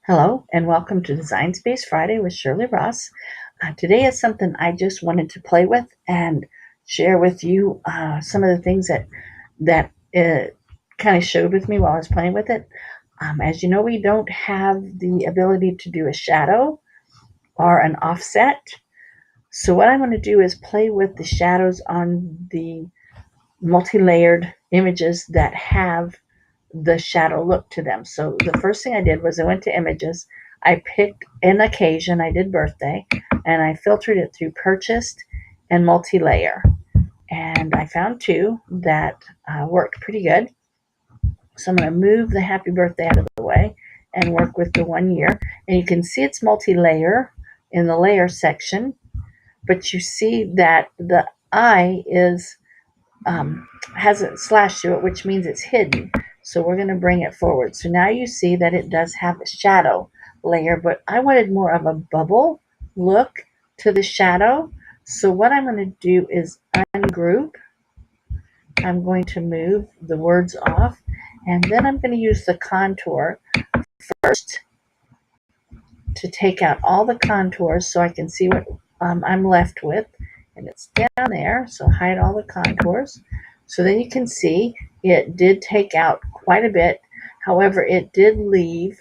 Hello and welcome to Design Space Friday with Shirley Ross. Today is something I just wanted to play with and share with you some of the things that it kind of showed with me while I was playing with it. As you know, we don't have the ability to do a shadow or an offset. So what I'm going to do is play with the shadows on the multi-layered images that have the shadow look to them. So the first thing I did was I went to images. I picked an occasion. I did birthday, and I filtered it through purchased and multi-layer. And I found two that worked pretty good. So I'm going to move the happy birthday out of the way and work with the 1 year. And you can see it's multi-layer in the layer section, but you see that the eye is has a slash to it, which means it's hidden. So we're going to bring it forward. So now you see that it does have a shadow layer, but I wanted more of a bubble look to the shadow. So what I'm going to do is ungroup. I'm going to move the words off, and then I'm going to use the contour first to take out all the contours so I can see what I'm left with. And it's down there, so hide all the contours. So then you can see it did take out quite a bit. However, it did leave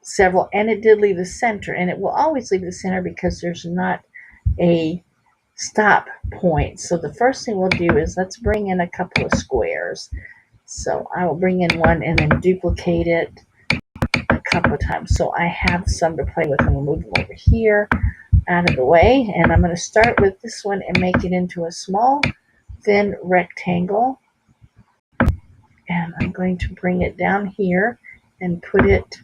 several, and it did leave the center, and it will always leave the center because there's not a stop point. So the first thing we'll do is let's bring in a couple of squares. So I will bring in one and then duplicate it a couple of times. So I have some to play with. I'm going to move them over here out of the way, and I'm going to start with this one and make it into a small thin rectangle, and I'm going to bring it down here and put it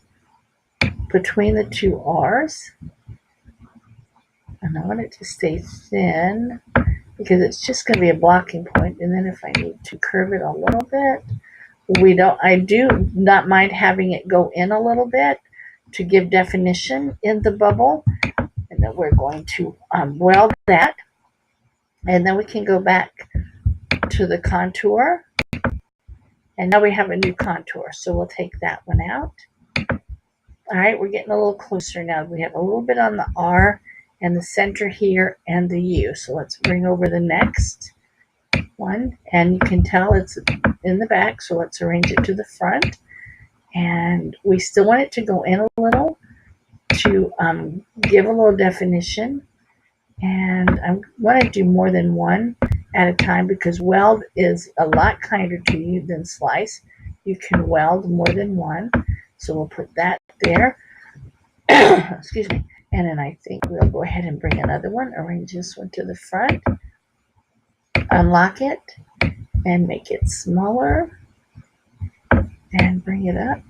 between the two R's, and I want it to stay thin because it's just going to be a blocking point. And then if I need to curve it a little bit, I do not mind having it go in a little bit to give definition in the bubble. And then we're going to weld that, and then we can go back to the contour, and now we have a new contour, so we'll take that one out. All right, we're getting a little closer now. We have a little bit on the R and the center here and the U, so let's bring over the next one, and you can tell it's in the back, so let's arrange it to the front. And we still want it to go in a little to give a little definition, and I want to do more than one at a time because weld is a lot kinder to you than slice. You can weld more than one, so we'll put that there. Excuse me. And then I think we'll go ahead and bring another one, arrange this one to the front, unlock it, and make it smaller, and bring it up.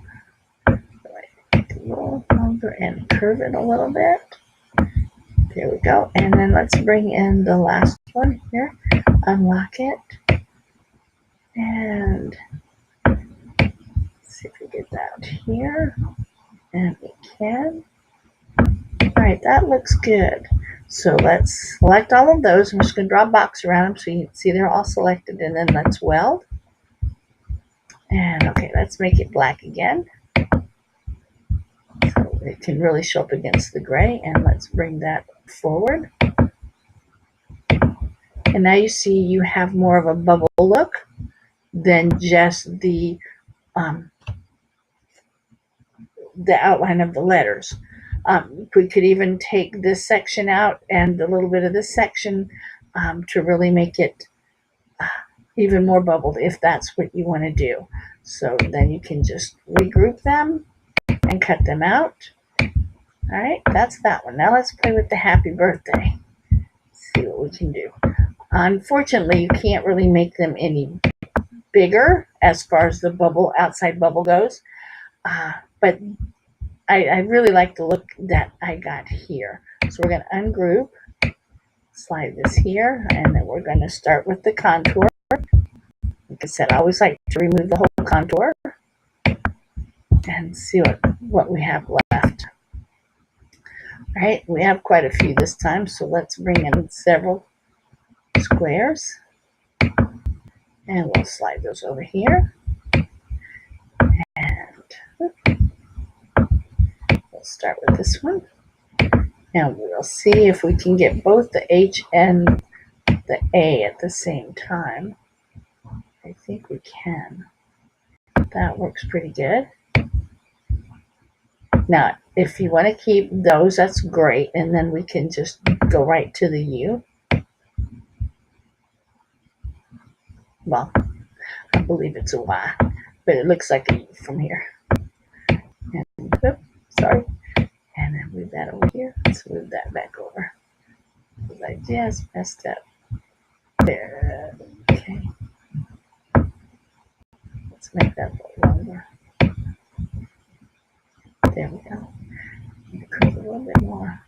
Make it a little longer and curve it a little bit. There we go. And then let's bring in the last one here. Unlock it. And see if we get that here. And we can. All right, that looks good. So let's select all of those. I'm just going to draw a box around them so you can see they're all selected. And then let's weld. And okay, let's make it black again, so it can really show up against the gray. And let's bring that forward. And now you see you have more of a bubble look than just the outline of the letters. We could even take this section out and a little bit of this section to really make it even more bubbled if that's what you want to do. So then you can just regroup them and cut them out. All right, that's that one. Now let's play with the happy birthday. See what we can do. Unfortunately, you can't really make them any bigger as far as the bubble, outside bubble goes. But I really like the look that I got here. So we're going to ungroup, slide this here, and then we're going to start with the contour. Like I said, I always like to remove the whole contour and see what we have left. All right, we have quite a few this time, so let's bring in several squares, and we'll slide those over here. And start with this one. And we'll see if we can get both the H and the A at the same time. I think we can. That works pretty good. Now, if you want to keep those, that's great. And then we can just go right to the U. Well, I believe it's a Y, but it looks like a U from here. And, oops, sorry. And then move that over here. Let's move that back over. Because I just messed up. There. Okay. Let's make that a little longer. There we go. Curve a little bit more.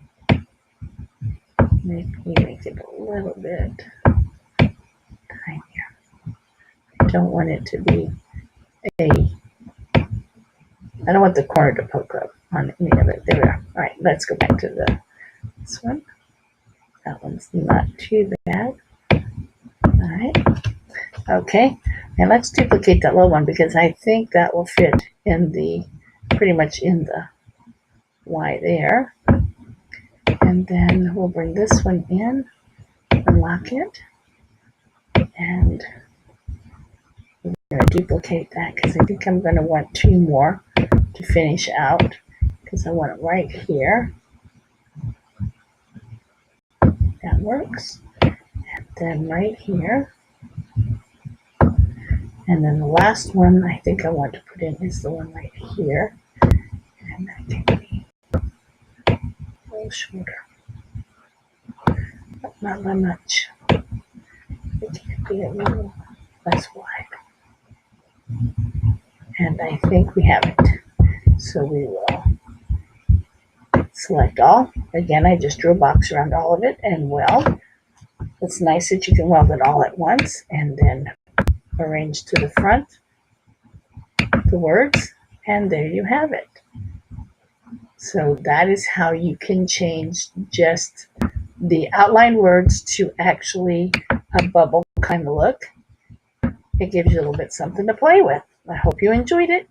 Make it a little bit tinier. I don't want it to be I don't want the corner to poke up on any of it. There we are. All right, let's go back to this one. That one's not too bad. All right. Okay, and let's duplicate that little one because I think that will fit in pretty much in the Y there. And then we'll bring this one in, unlock it, and we're going to duplicate that because I think I'm going to want 2 more to finish out because I want it right here. That works. And then right here. And then the last one I think I want to put in is the one right here. And that can be a little shorter. But not by much. It can be a little less wide. And I think we have it. So we will select all. Again, I just drew a box around all of it and weld. It's nice that you can weld it all at once and then arrange to the front the words, and there you have it. So that is how you can change just the outline words to actually a bubble kind of look. It gives you a little bit something to play with. I hope you enjoyed it.